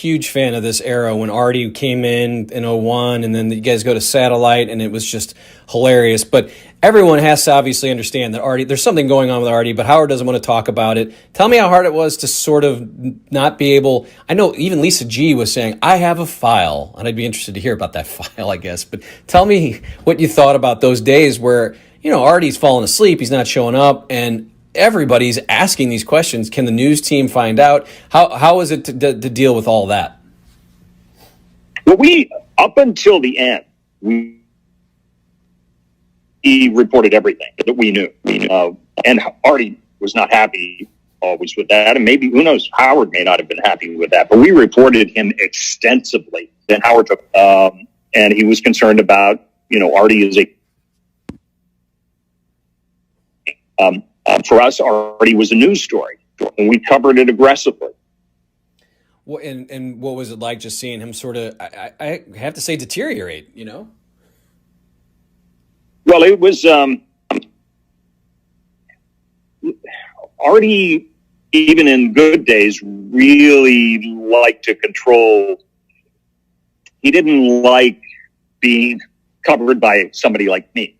huge fan of this era when Artie came in '01, and then you guys go to Satellite, and it was just hilarious. But everyone has to obviously understand that Artie, there's something going on with Artie, but Howard doesn't want to talk about it. Tell me how hard it was to sort of not be able, I know even Lisa G was saying, I have a file, and I'd be interested to hear about that file, I guess. But tell me what you thought about those days where, Artie's falling asleep, he's not showing up, and everybody's asking these questions. Can the news team find out? How is it to deal with all that? Well, up until the end, he reported everything that we knew. And Artie was not happy always with that. And maybe, who knows, Howard may not have been happy with that. But we reported him extensively. Then Howard took, and he was concerned about, Artie is for us, Artie was a news story, and we covered it aggressively. Well, and what was it like just seeing him sort of, I have to say, deteriorate, Well, it was Artie, even in good days, really liked to control. He didn't like being covered by somebody like me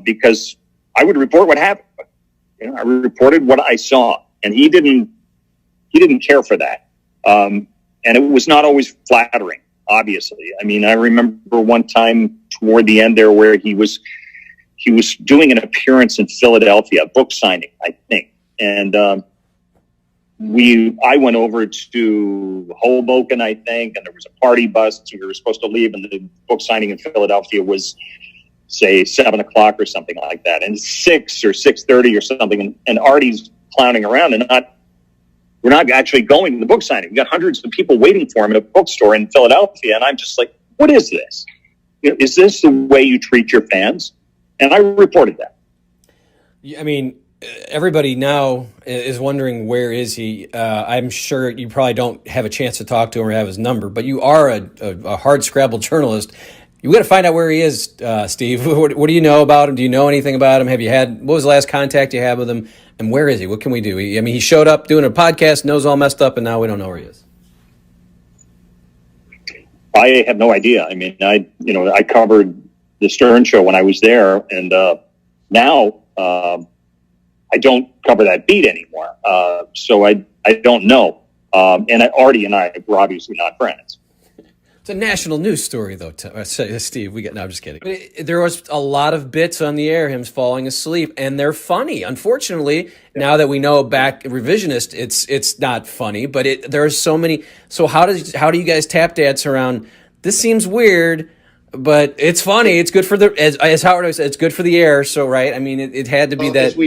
because I would report what happened. I reported what I saw, and he didn't care for that. And it was not always flattering, obviously. I mean, I remember one time toward the end there where he was doing an appearance in Philadelphia, a book signing, I think. And I went over to Hoboken, I think, and there was a party bus, so we were supposed to leave, and the book signing in Philadelphia was, say, 7 o'clock or something like that, and 6 or 6:30 or something, and Artie's clowning around, and we're not actually going to the book signing. We got hundreds of people waiting for him at a bookstore in Philadelphia, and I'm just like, what is this? Is this the way you treat your fans? And I reported that. I mean, everybody now is wondering, where is he? I'm sure you probably don't have a chance to talk to him or have his number, but you are a hard-scrabble journalist. You got to find out where he is, Steve. What do you know about him? Do you know anything about him? What was the last contact you had with him? And where is he? What can we do? He showed up doing a podcast, nose all messed up, and now we don't know where he is. I have no idea. I mean, I covered the Stern Show when I was there, and now I don't cover that beat anymore. So I don't know. And Artie and I were obviously not friends. It's a national news story, though, Steve. No, I'm just kidding. There was a lot of bits on the air, him falling asleep, and they're funny. Unfortunately, now that we know back revisionist, it's not funny, but there are so many. So how do you guys tap dance around? This seems weird, but it's funny. It's good for as Howard always said, it's good for the air. So right, I mean, it had to be that.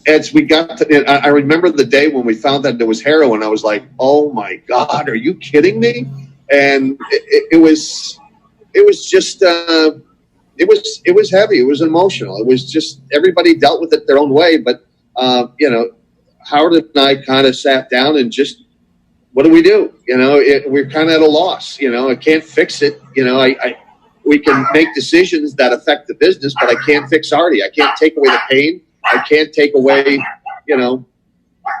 As we got to, I remember the day when we found that there was heroin. I was like, "Oh my God, are you kidding me?" And it was just it was heavy. It was emotional. It was just, everybody dealt with it their own way. But Howard and I kind of sat down and just, what do we do? We're kind of at a loss. I can't fix it. We can make decisions that affect the business, but I can't fix Artie. I can't take away the pain. I can't take away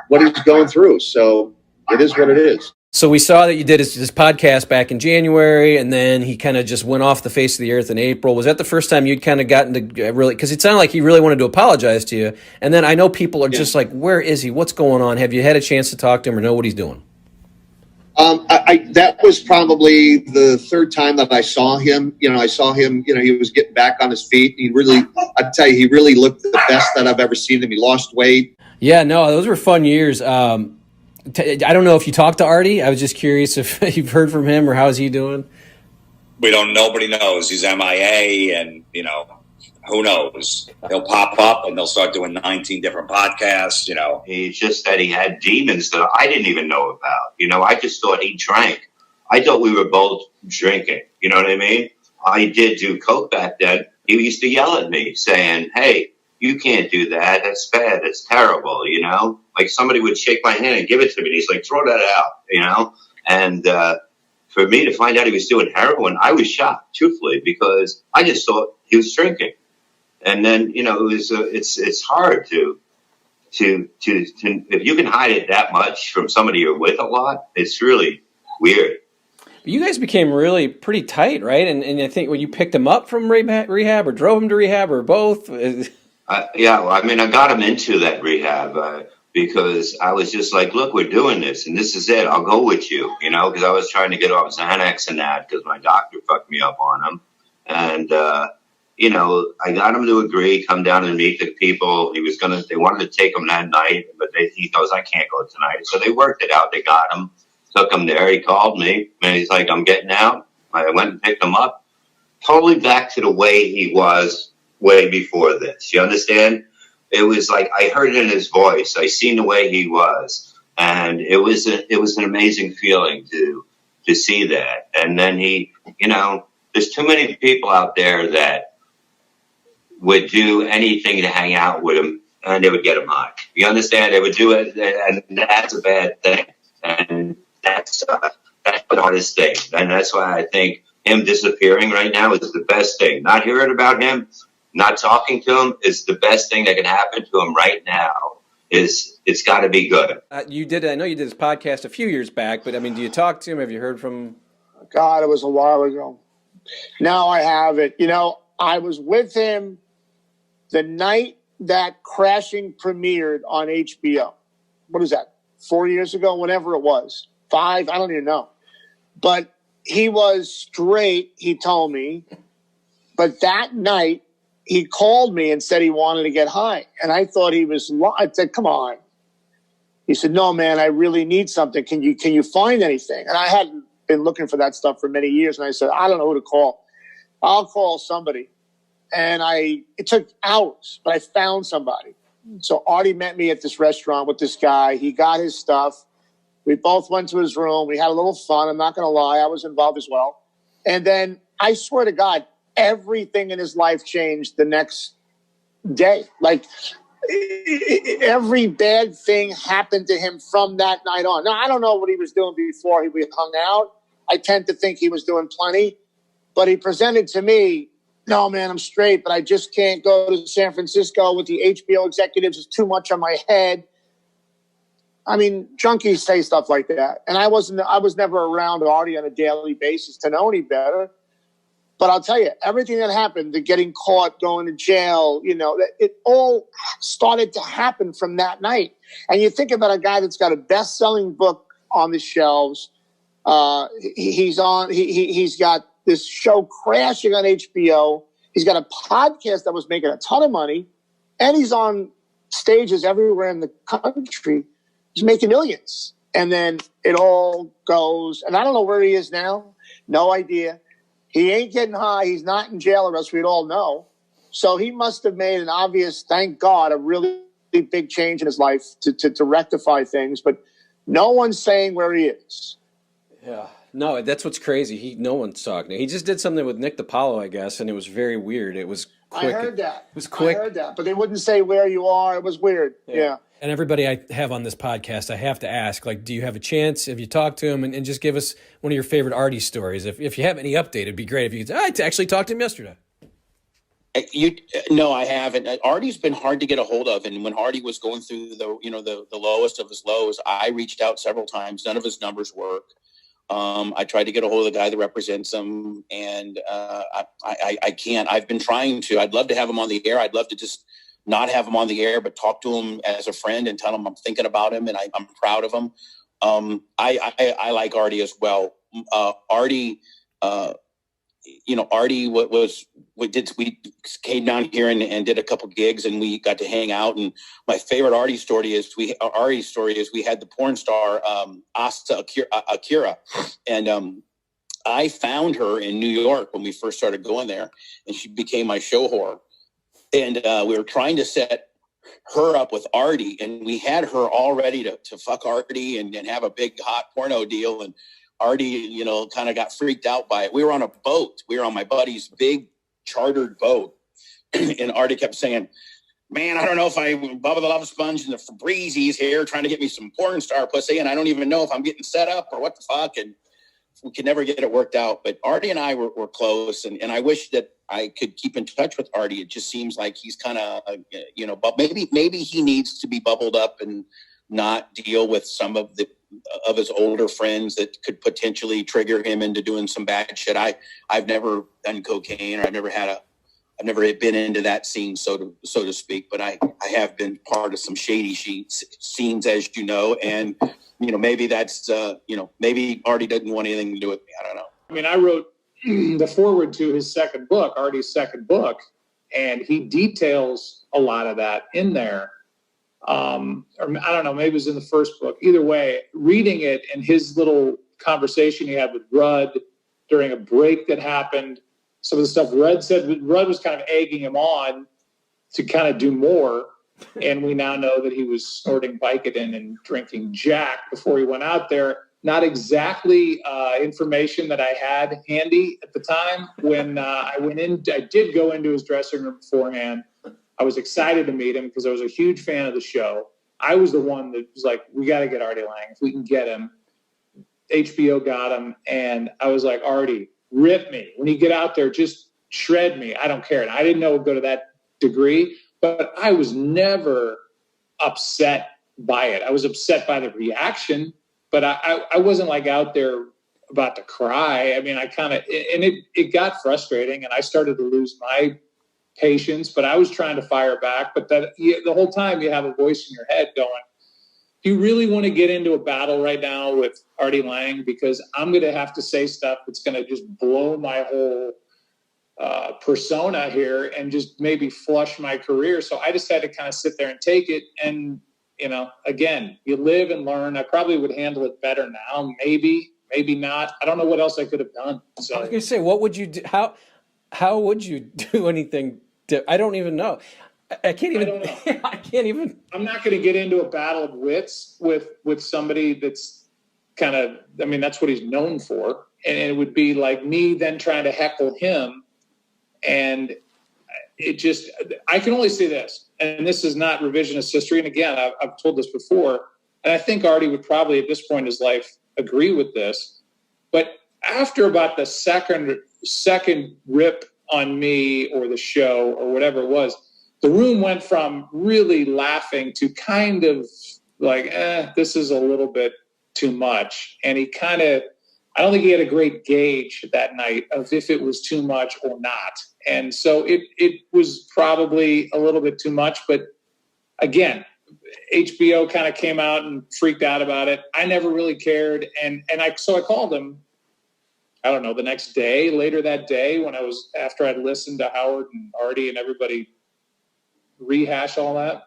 what he's going through. So it is what it is. So we saw that you did this podcast back in January, and then he kind of just went off the face of the earth in April. Was that the first time you'd kind of gotten to really, because it sounded like he really wanted to apologize to you. And then I know people are just like, where is he? What's going on? Have you had a chance to talk to him or know what he's doing? That was probably the third time that I saw him. I saw him, he was getting back on his feet. He really looked the best that I've ever seen him. He lost weight. Yeah, no, those were fun years. I don't know if you talked to Artie. I was just curious if you've heard from him or how's he doing? We don't, nobody knows. He's MIA and, who knows? He'll pop up and they'll start doing 19 different podcasts, He just said he had demons that I didn't even know about. I just thought he drank. I thought we were both drinking. You know what I mean? I did do coke back then. He used to yell at me saying, hey, you can't do that. That's bad. That's terrible, Like somebody would shake my hand and give it to me. And he's like, throw that out, And for me to find out he was doing heroin, I was shocked, truthfully, because I just thought he was drinking. And then, it was it's hard to if you can hide it that much from somebody you're with a lot, it's really weird. You guys became really pretty tight, right? And I think when you picked him up from rehab or drove him to rehab or both. Yeah, well, I mean, I got him into that rehab because I was just like, look, we're doing this, and this is it. I'll go with you, you know, because I was trying to get off Xanax and that because my doctor fucked me up on them. And, you know, I got him to agree, come down and meet the people. They wanted to take him that night, but he goes, I can't go tonight. So they worked it out. They got him, took him there. He called me, and he's like, I'm getting out. I went and picked him up. Totally back to the way he was way before this. You understand? It was like I heard it in his voice. I seen the way he was, and it was an amazing feeling to see that. And then he, you know, there's too many people out there that would do anything to hang out with him, and they would get him high. You understand? They would do it, and that's a bad thing. And that's the hardest thing. And that's why I think him disappearing right now is the best thing. Not hearing about him, not talking to him is the best thing that can happen to him right now. It's got to be good. I know you did this podcast a few years back, but I mean, do you talk to him? Have you heard from him? God, it was a while ago. No, I haven't. You know, I was with him the night that Crashing premiered on HBO. What is that? 4 years ago, whenever it was. 5, I don't even know. But he was straight, he told me. But that night, he called me and said he wanted to get high. And I thought he was I said, come on. He said, no, man, I really need something. Can you find anything? And I hadn't been looking for that stuff for many years. And I said, I don't know who to call. I'll call somebody. And it took hours, but I found somebody. So Artie met me at this restaurant with this guy. He got his stuff. We both went to his room. We had a little fun. I'm not going to lie. I was involved as well. And then I swear to God, everything in his life changed the next day. Like every bad thing happened to him from that night on. Now, I don't know what he was doing before we hung out. I tend to think he was doing plenty. But he presented to me, no, man, I'm straight, but I just can't go to San Francisco with the HBO executives. It's too much on my head. I mean, junkies say stuff like that. And I was never around Artie on a daily basis to know any better. But I'll tell you, everything that happened, the getting caught, going to jail, you know, it all started to happen from that night. And you think about a guy that's got a best-selling book on the shelves. He's got this show Crashing on HBO. He's got a podcast that was making a ton of money. And he's on stages everywhere in the country. He's making millions. And then it all goes. And I don't know where he is now. No idea. He ain't getting high. He's not in jail, or else we'd all know. So he must have made an obvious, thank God, a really big change in his life to rectify things. But no one's saying where he is. Yeah. No, that's what's crazy. No one's talking. He just did something with Nick DiPaolo, I guess, and it was very weird. It was quick. I heard that. It was quick. I heard that. But they wouldn't say where you are. It was weird. Yeah. And everybody I have on this podcast, I have to ask, like, do you have a chance? Have you talked to him? And just give us one of your favorite Artie stories. If you have any update, it'd be great if you could say, I actually talked to him yesterday. No, I haven't. Artie's been hard to get a hold of. And when Artie was going through the lowest of his lows, I reached out several times. None of his numbers work. I tried to get a hold of the guy that represents him, and I can't. I've been trying to. I'd love to have him on the air. I'd love to just not have him on the air, but talk to him as a friend and tell him I'm thinking about him and I'm proud of him. I like Artie as well. Artie, Artie, we came down here and did a couple gigs, and we got to hang out. And my favorite Artie story is we had the porn star Asta Akira, and I found her in New York when we first started going there, and she became my show whore. And we were trying to set her up with Artie, and we had her all ready to fuck Artie and have a big hot porno deal. And Artie, kind of got freaked out by it. We were on a boat. We were on my buddy's big chartered boat. And Artie kept saying, man, I don't know if Bubba the Love Sponge and the Febrezzi's here trying to get me some porn star pussy, and I don't even know if I'm getting set up or what the fuck. And we could never get it worked out. But Artie and I were close, and I wish that I could keep in touch with Artie. It just seems like he's kind of, but maybe he needs to be bubbled up and not deal with some of the of his older friends that could potentially trigger him into doing some bad shit. I've never done cocaine, or I've never been into that scene, so to speak. But I have been part of some shady scenes, as you know, and maybe that's maybe Artie doesn't want anything to do with me. I don't know. I mean, I wrote the foreword to his second book, Artie's second book, and he details a lot of that in there. Or I don't know, maybe it was in the first book. Either way, reading it and his little conversation he had with Rudd during a break that happened, some of the stuff Rudd said, Rudd was kind of egging him on to kind of do more. And we now know that he was snorting Vicodin and drinking Jack before he went out there. Not exactly information that I had handy at the time. When I went in, I did go into his dressing room beforehand. I was excited to meet him because I was a huge fan of the show. I was the one that was like, we got to get Artie Lange. If we can get him. HBO got him. And I was like, Artie, rip me. When you get out there, just shred me. I don't care. And I didn't know it would go to that degree, but I was never upset by it. I was upset by the reaction, but I wasn't like out there about to cry. I mean, I kind of, and it got frustrating, and I started to lose my patience, but I was trying to fire back. But the whole time you have a voice in your head going, do you really want to get into a battle right now with Artie Lange? Because I'm going to have to say stuff that's going to just blow my whole persona here and just maybe flush my career. So I decided to kind of sit there and take it. And, again, you live and learn. I probably would handle it better now. Maybe not. I don't know what else I could have done. So I was going to say, what would you do? How would you do anything? I don't even know. I can't even. I don't know. I can't even. I'm not going to get into a battle of wits with somebody that's kind of. I mean, that's what he's known for, and it would be like me then trying to heckle him, and it just. I can only say this, and this is not revisionist history. And again, I've told this before, and I think Artie would probably at this point in his life agree with this, but after about the second rip on me or the show or whatever it was, the room went from really laughing to kind of like, this is a little bit too much. And he kind of, I don't think he had a great gauge that night of if it was too much or not. And so it was probably a little bit too much. But again, HBO kind of came out and freaked out about it. I never really cared. So I called him, I don't know, the next day, later that day, after I'd listened to Howard and Artie and everybody rehash all that.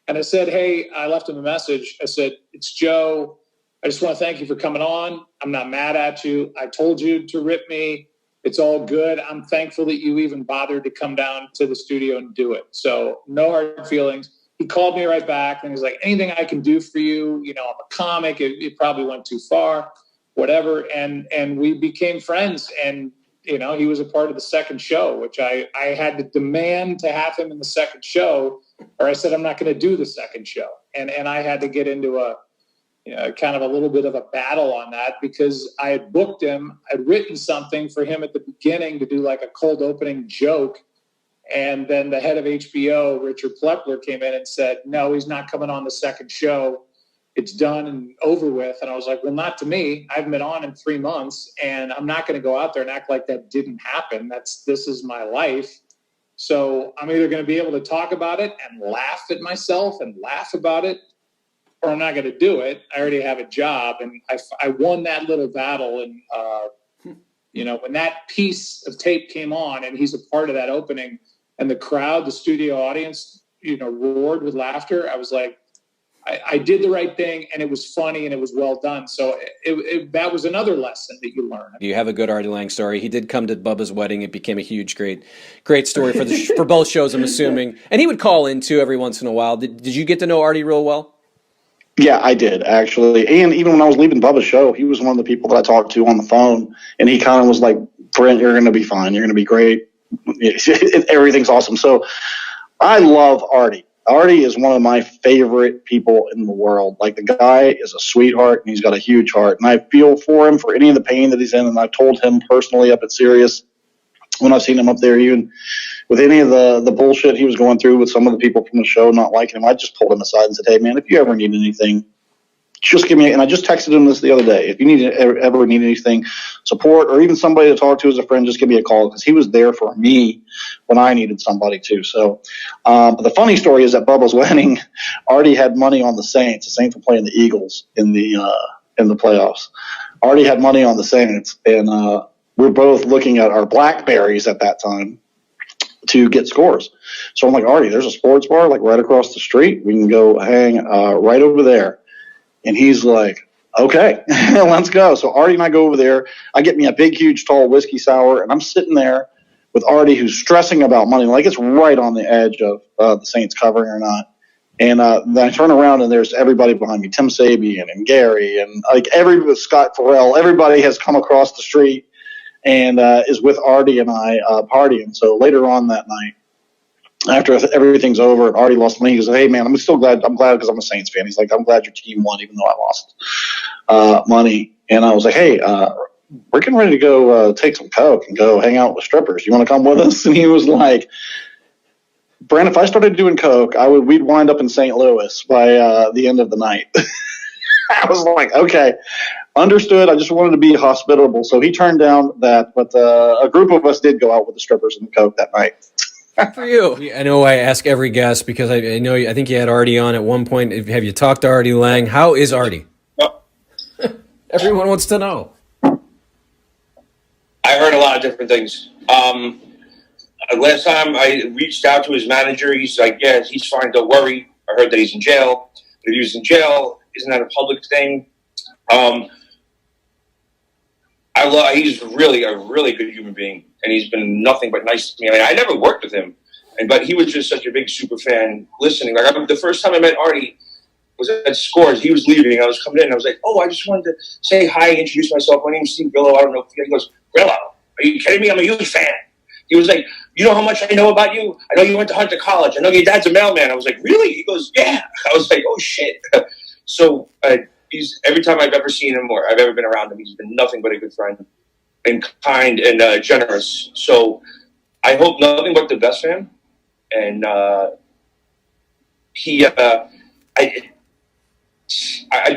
And I said, hey, I left him a message. I said, it's Joe. I just want to thank you for coming on. I'm not mad at you. I told you to rip me. It's all good. I'm thankful that you even bothered to come down to the studio and do it. So no hard feelings. He called me right back and he's like, anything I can do for you? I'm a comic. It probably went too far. Whatever, and we became friends, and he was a part of the second show, which I had to demand to have him in the second show, or I said I'm not going to do the second show, and I had to get into a kind of a little bit of a battle on that because I had booked him, I'd written something for him at the beginning to do like a cold opening joke, and then the head of HBO, Richard Plepler, came in and said, no, he's not coming on the second show. It's done and over with. And I was like, well, not to me. I haven't been on in 3 months, and I'm not going to go out there and act like that didn't happen. This is my life. So I'm either going to be able to talk about it and laugh at myself and laugh about it, or I'm not going to do it. I already have a job, and I won that little battle. And, when that piece of tape came on and he's a part of that opening and the crowd, the studio audience, roared with laughter, I was like, I did the right thing, and it was funny, and it was well done. So that was another lesson that you learn. You have a good Artie Lange story. He did come to Bubba's wedding. It became a huge, great story for both shows, I'm assuming. And he would call in, too, every once in a while. Did you get to know Artie real well? Yeah, I did, actually. And even when I was leaving Bubba's show, he was one of the people that I talked to on the phone, and he kind of was like, Brent, you're going to be fine. You're going to be great. Everything's awesome. So I love Artie. Artie is one of my favorite people in the world. Like, the guy is a sweetheart, and he's got a huge heart. And I feel for him for any of the pain that he's in. And I've told him personally up at Sirius when I've seen him up there, even with any of the bullshit he was going through with some of the people from the show not liking him, I just pulled him aside and said, hey, man, if you ever need anything, just give me, and I just texted him this the other day. If you ever need anything, support, or even somebody to talk to as a friend, just give me a call, because he was there for me when I needed somebody too. So, but the funny story is at Bubba's wedding, Artie had money on the Saints. The Saints were playing the Eagles in the playoffs. Artie had money on the Saints, and we're both looking at our Blackberries at that time to get scores. So I'm like, Artie, there's a sports bar like right across the street. We can go hang right over there. And he's like, okay, let's go. So Artie and I go over there. I get me a big, huge, tall whiskey sour, and I'm sitting there with Artie, who's stressing about money. Like, it's right on the edge of the Saints covering or not. And then I turn around, and there's everybody behind me, Tim Sabian and Gary, and like Scott Farrell. Everybody has come across the street and is with Artie and I partying. So later on that night, after everything's over and Artie lost money, he goes, hey, man, I'm glad because I'm a Saints fan. He's like, I'm glad your team won, even though I lost money. And I was like, hey, we're getting ready to go take some Coke and go hang out with strippers. You want to come with us? And he was like, Brandon, if I started doing Coke, we'd wind up in St. Louis by the end of the night. I was like, okay, understood. I just wanted to be hospitable. So he turned down that, but a group of us did go out with the strippers and the Coke that night. Good for you. I know I ask every guest because I think you had Artie on at one point. Have you talked to Artie Lange? How is Artie? Everyone wants to know. I heard a lot of different things. Last time I reached out to his manager, he's like, yeah, he's fine, don't worry. I heard that he's in jail. If he was in jail, isn't that a public thing? He's really a really good human being, and he's been nothing but nice to me. I mean, I never worked with him, but he was just such a big super fan listening. Like, the first time I met Artie was at Scores. He was leaving. I was coming in. And I was like, oh, I just wanted to say hi, introduce myself. My name's Steve Grillo. I don't know. He goes, Grillo, are you kidding me? I'm a huge fan. He was like, you know how much I know about you? I know you went to Hunter College. I know your dad's a mailman. I was like, really? He goes, yeah. I was like, oh, shit. So he's every time I've ever seen him or I've ever been around him, he's been nothing but a good friend and kind and generous. So I hope nothing but the best for him. And I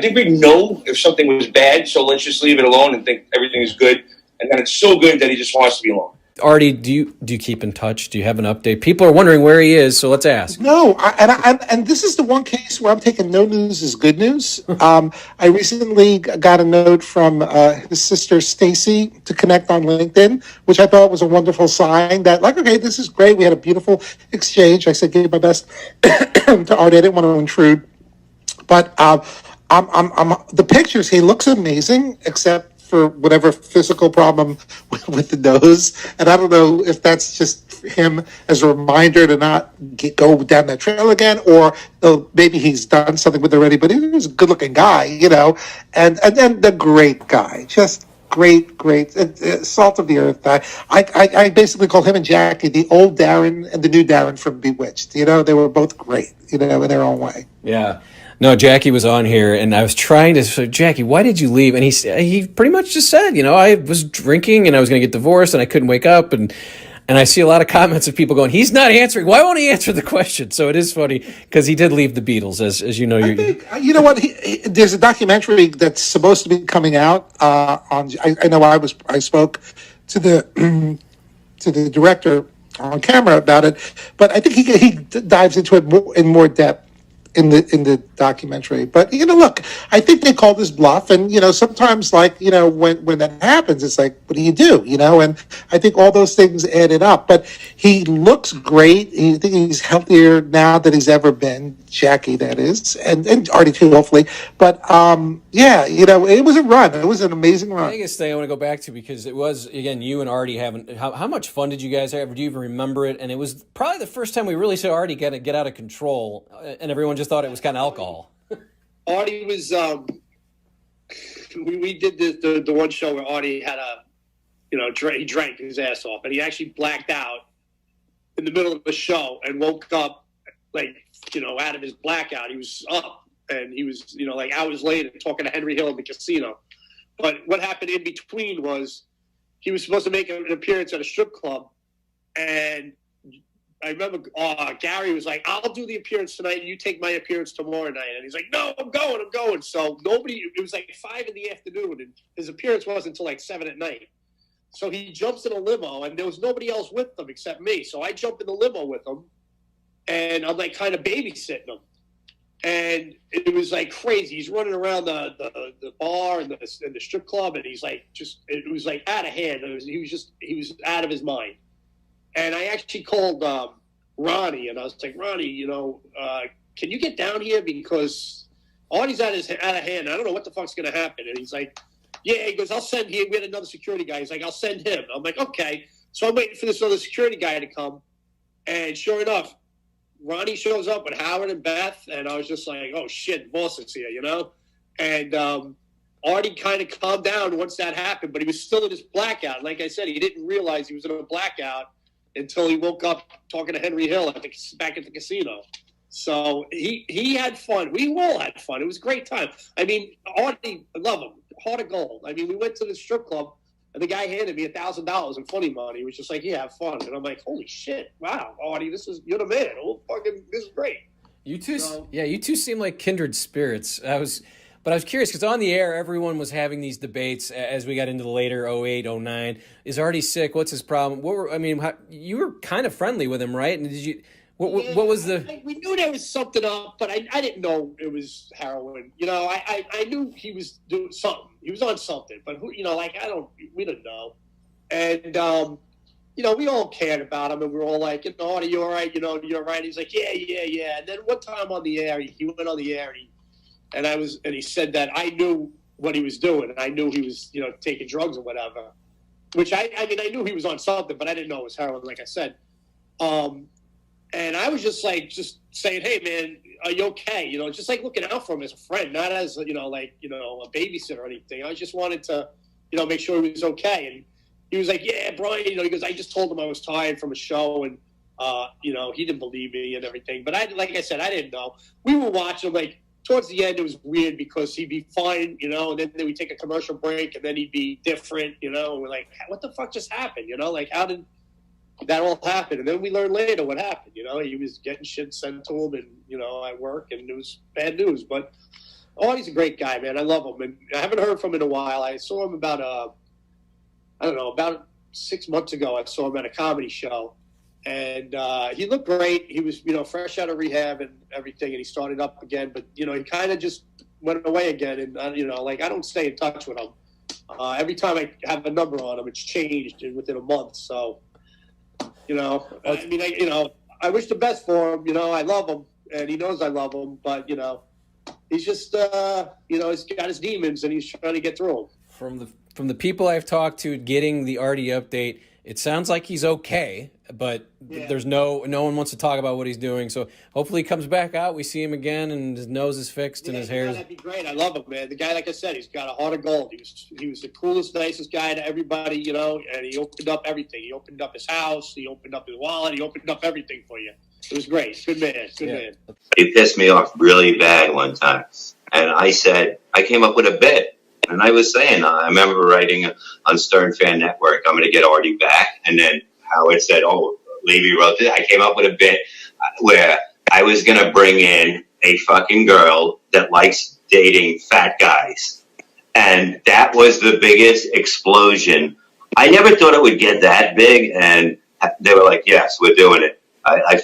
think we know if something was bad, so let's just leave it alone and think everything is good. And then it's so good that he just wants to be alone. Artie, do you keep in touch? Do you have an update? People are wondering where he is, so let's ask. No, and this is the one case where I'm taking no news is good news. I recently got a note from his sister Stacy to connect on LinkedIn, which I thought was a wonderful sign that, like, okay, this is great. We had a beautiful exchange. I said, give my best to Artie. I didn't want to intrude, but I'm the pictures. He looks amazing, except for whatever physical problem with the nose. And I don't know if that's just him as a reminder to not go down that trail again, or maybe he's done something with it already, but he was a good looking guy, and then the great guy, just great, salt of the earth guy. I basically call him and Jackie the old Darren and the new Darren from Bewitched. They were both great, in their own way. Yeah. No, Jackie was on here, and I was trying to say, Jackie, why did you leave? And he pretty much just said, I was drinking, and I was going to get divorced, and I couldn't wake up, and I see a lot of comments of people going, he's not answering. Why won't he answer the question? So it is funny, because he did leave the Beatles, as you know. You know what? There's a documentary that's supposed to be coming out on. I know I spoke to the director on camera about it, but I think he dives into it in more depth in the documentary. But look, I think they call this bluff, and sometimes, like, when that happens, it's like, what do you do? And I think all those things added up. But he looks great. I think he's healthier now than he's ever been. Jackie, that is, and Artie too, hopefully. But it was a run. It was an amazing run. The biggest thing I want to go back to, because it was, again, you and Artie having how much fun did you guys have? Do you even remember it? And it was probably the first time we really saw Artie get out of control, and everyone just thought it was kind of alcohol. Artie was we did the one show where Artie had he drank his ass off, and he actually blacked out in the middle of the show and woke up out of his blackout. He was up, and he was hours later talking to Henry Hill in the casino. But what happened in between was he was supposed to make an appearance at a strip club, and I remember Gary was like, I'll do the appearance tonight and you take my appearance tomorrow night. And he's like, no, I'm going. So it was like 5 PM, and his appearance wasn't until like 7 at night. So he jumps in a limo, and there was nobody else with them except me. So I jump in the limo with him, and I'm like kind of babysitting him. And it was like crazy. He's running around the bar and the strip club, and he's like it was like out of hand. He was out of his mind. And I actually called Ronnie, and I was like, Ronnie, can you get down here, because Artie's out of hand. I don't know what the fuck's gonna happen. And he's like, yeah. He goes, I'll send him. We had another security guy. He's like, I'll send him. I'm like, okay. So I'm waiting for this other security guy to come, and sure enough, Ronnie shows up with Howard and Beth, and I was just like, oh shit, boss is here, And Artie kind of calmed down once that happened, but he was still in his blackout. Like I said, he didn't realize he was in a blackout until he woke up talking to Henry Hill back at the casino. So he had fun. We all had fun. It was a great time. I mean, Artie, I love him, heart of gold. I mean, we went to the strip club, and the guy handed me $1,000 in funny money. He was just like, yeah, have fun. And I'm like, holy shit, wow, Artie, you're the man. This is great. You two seem like kindred spirits. I was curious, because on the air, everyone was having these debates as we got into the later 08, 09. Is Artie sick? What's his problem? You were kind of friendly with him, right? And did you? What was the? We knew there was something up, but I didn't know it was heroin. I knew he was doing something. He was on something, but we didn't know. And we all cared about him, and we were all like, Artie, you all right? You're right. He's like, yeah. And then one time on the air, he went on the air, and he said that I knew what he was doing, and I knew he was, taking drugs or whatever. Which I knew he was on something, but I didn't know it was heroin, like I said. And I was just saying, hey man, are you okay? Just like looking out for him as a friend, not as a babysitter or anything. I just wanted to, make sure he was okay. And he was like, yeah, Brian, he goes, I just told him I was tired from a show, and he didn't believe me and everything. But like I said, I didn't know. We were watching, like, towards the end, it was weird because he'd be fine, and then we'd take a commercial break, and then he'd be different, and we're like, what the fuck just happened? Like, how did that all happen? And then we learned later what happened. He was getting shit sent to him, and at work, and it was bad news. But he's a great guy, man. I love him, and I haven't heard from him in a while. I saw him about 6 months ago. I saw him at a comedy show, and he looked great. He was fresh out of rehab and everything, and he started up again. But he kind of just went away again, and I don't stay in touch with him. Every time I have a number on him, it's changed within a month. So. I wish the best for him. I love him, and he knows I love him. But he's just, he's got his demons, and he's trying to get through them. From the people I've talked to getting the Artie update, it sounds like he's okay, but there's no one wants to talk about what he's doing. So hopefully he comes back out, we see him again, and his nose is fixed and his hair. That'd be great. I love him, man. The guy, like I said, he's got a heart of gold. He was the coolest, nicest guy to everybody, and he opened up everything. He opened up his house. He opened up his wallet. He opened up everything for you. It was great. Good man. Good man. He pissed me off really bad one time, and I came up with a bit. And I was saying, I remember writing on Stern Fan Network, I'm going to get Artie back. And then Howard said, Levy wrote this. I came up with a bit where I was going to bring in a fucking girl that likes dating fat guys. And that was the biggest explosion. I never thought it would get that big. And they were like, yes, we're doing it. I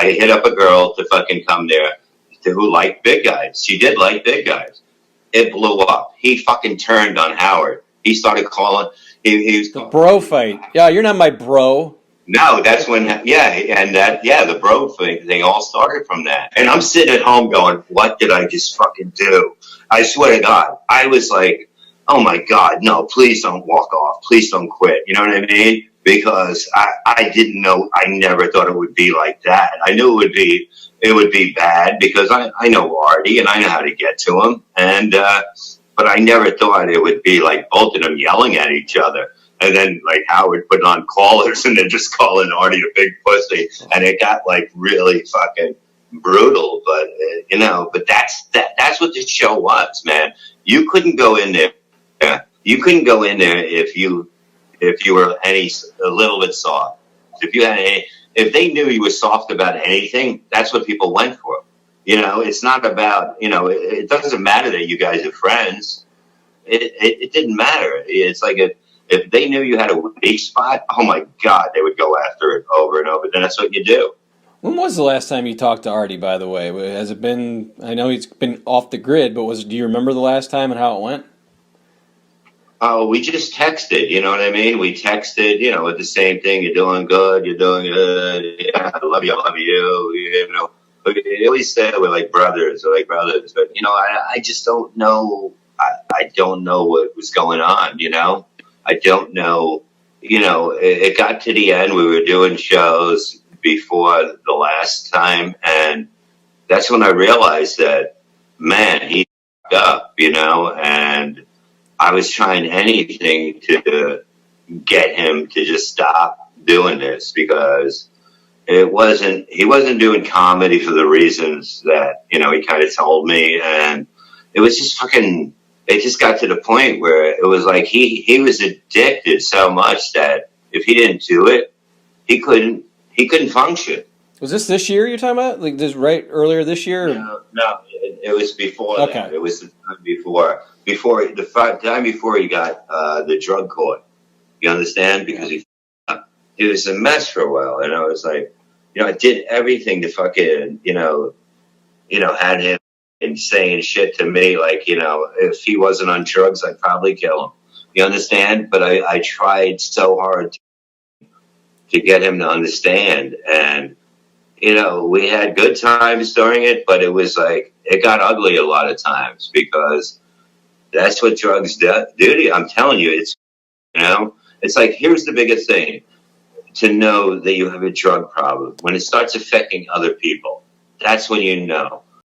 hit up a girl to fucking come there who liked big guys. She did like big guys. It blew up. He fucking turned on Howard. He started calling. He was the bro fight. Yeah, you're not my bro. No, that's when. The bro thing all started from that. And I'm sitting at home going, "What did I just fucking do?" I swear to God, I was like, "Oh my God, no! Please don't walk off. Please don't quit." You know what I mean? Because I didn't know. I never thought it would be like that. I knew it would be bad because I know Artie and I know how to get to him. And but I never thought it would be like both of them yelling at each other. And then like Howard putting on callers and then just calling Artie a big pussy. And it got like really fucking brutal. But, but that's what the show was, man. You couldn't go in there. You couldn't go in there if you were a little bit soft. If you had if they knew you were soft about anything, that's what people went for. It's not about, it doesn't matter that you guys are friends. It didn't matter. It's like if they knew you had a weak spot, oh my God, they would go after it over and over. Then that's what you do. When was the last time you talked to Artie, by the way? Has it been, I know he's been off the grid, but do you remember the last time and how it went? Oh, we just texted, you know what I mean? We texted, with the same thing. You're doing good. You're doing good. Yeah, I love you. I love you. We always say we're like brothers. We're like brothers. But, I just don't know. I don't know what was going on, I don't know. It got to the end. We were doing shows before the last time. And that's when I realized that, man, he fucked up, and I was trying anything to get him to just stop doing this because he wasn't doing comedy for the reasons that, he kind of told me. And it was just it just got to the point where it was like he was addicted so much that if he didn't do it, he couldn't function. Was this year you're talking about? Like this earlier this year? No, it was before okay. that. It was the time before the time before he got the drug court. You understand? Because he was a mess for a while, and I was like, I did everything to fucking, had him and saying shit to me like, if he wasn't on drugs, I'd probably kill him. You understand? But I tried so hard to get him to understand, and we had good times during it, but it was like, it got ugly a lot of times because that's what drugs do to you. I'm telling you, it's like, here's the biggest thing to know that you have a drug problem. When it starts affecting other people, that's when you know.